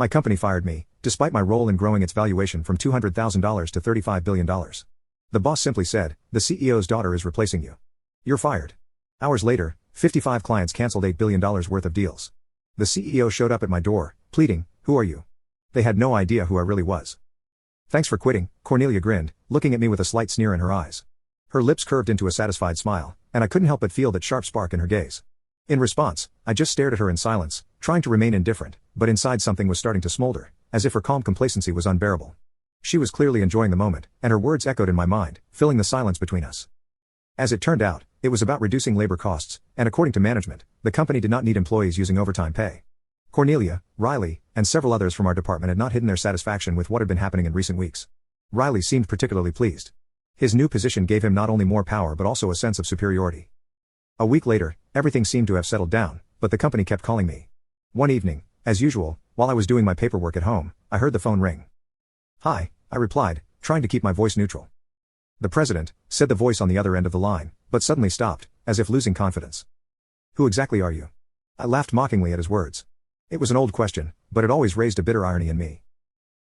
My company fired me, despite my role in growing its valuation from $200,000 to $35 billion. The boss simply said, "The CEO's daughter is replacing you. You're fired." Hours later, 55 clients canceled $8 billion worth of deals. The CEO showed up at my door, pleading, "Who are you?" They had no idea who I really was. "Thanks for quitting," Cornelia grinned, looking at me with a slight sneer in her eyes. Her lips curved into a satisfied smile, and I couldn't help but feel that sharp spark in her gaze. In response, I just stared at her in silence, trying to remain indifferent, but inside something was starting to smolder, as if her calm complacency was unbearable. She was clearly enjoying the moment, and her words echoed in my mind, filling the silence between us. As it turned out, it was about reducing labor costs, and according to management, the company did not need employees using overtime pay. Cornelia, Riley, and several others from our department had not hidden their satisfaction with what had been happening in recent weeks. Riley seemed particularly pleased. His new position gave him not only more power but also a sense of superiority. A week later, everything seemed to have settled down, but the company kept calling me. One evening, as usual, while I was doing my paperwork at home, I heard the phone ring. "Hi," I replied, trying to keep my voice neutral. "The president," said the voice on the other end of the line, but suddenly stopped, as if losing confidence. "Who exactly are you?" I laughed mockingly at his words. It was an old question, but it always raised a bitter irony in me.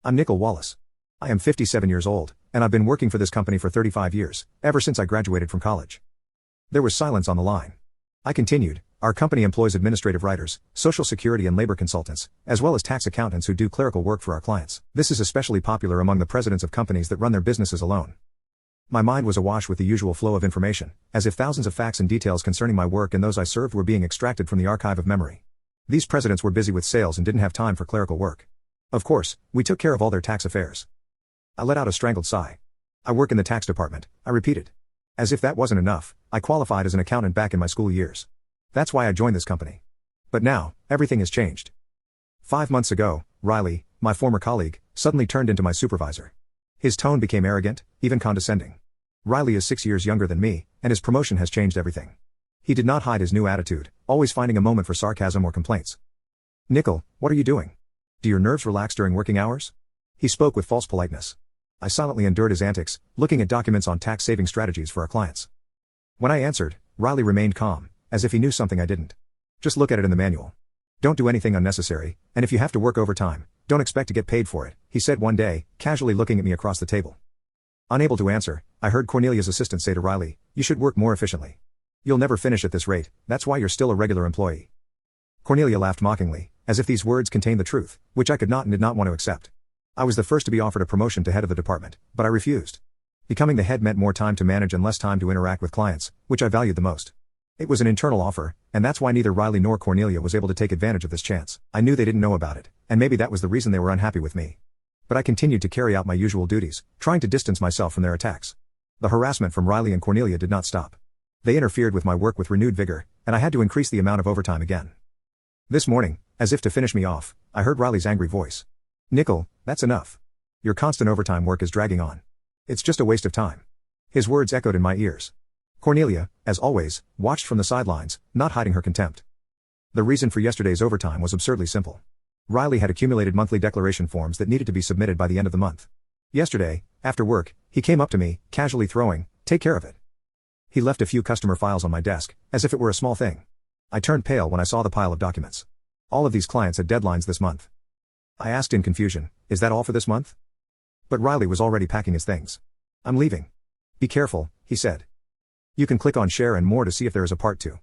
"I'm Nickel Wallace. I am 57 years old, and I've been working for this company for 35 years, ever since I graduated from college." There was silence on the line. I continued, "Our company employs administrative writers, social security and labor consultants, as well as tax accountants who do clerical work for our clients. This is especially popular among the presidents of companies that run their businesses alone." My mind was awash with the usual flow of information, as if thousands of facts and details concerning my work and those I served were being extracted from the archive of memory. These presidents were busy with sales and didn't have time for clerical work. Of course, we took care of all their tax affairs. I let out a strangled sigh. "I work in the tax department," I repeated. As if that wasn't enough, I qualified as an accountant back in my school years. That's why I joined this company. But now, everything has changed. 5 months ago, Riley, my former colleague, suddenly turned into my supervisor. His tone became arrogant, even condescending. Riley is 6 years younger than me, and his promotion has changed everything. He did not hide his new attitude, always finding a moment for sarcasm or complaints. "Nickel, what are you doing? Do your nerves relax during working hours?" He spoke with false politeness. I silently endured his antics, looking at documents on tax-saving strategies for our clients. When I answered, Riley remained calm, as if he knew something I didn't. "Just look at it in the manual. Don't do anything unnecessary, and if you have to work overtime, don't expect to get paid for it," he said one day, casually looking at me across the table. Unable to answer, I heard Cornelia's assistant say to Riley, "You should work more efficiently. You'll never finish at this rate, that's why you're still a regular employee." Cornelia laughed mockingly, as if these words contained the truth, which I could not and did not want to accept. I was the first to be offered a promotion to head of the department, but I refused. Becoming the head meant more time to manage and less time to interact with clients, which I valued the most. It was an internal offer, and that's why neither Riley nor Cornelia was able to take advantage of this chance. I knew they didn't know about it, and maybe that was the reason they were unhappy with me. But I continued to carry out my usual duties, trying to distance myself from their attacks. The harassment from Riley and Cornelia did not stop. They interfered with my work with renewed vigor, and I had to increase the amount of overtime again. This morning, as if to finish me off, I heard Riley's angry voice. "Nickel, that's enough. Your constant overtime work is dragging on. It's just a waste of time." His words echoed in my ears. Cornelia, as always, watched from the sidelines, not hiding her contempt. The reason for yesterday's overtime was absurdly simple. Riley had accumulated monthly declaration forms that needed to be submitted by the end of the month. Yesterday, after work, he came up to me, casually throwing, "Take care of it." He left a few customer files on my desk, as if it were a small thing. I turned pale when I saw the pile of documents. All of these clients had deadlines this month. I asked in confusion, "Is that all for this month?" But Riley was already packing his things. "I'm leaving." "Be careful," he said. "You can click on share and more to see if there is a part 2.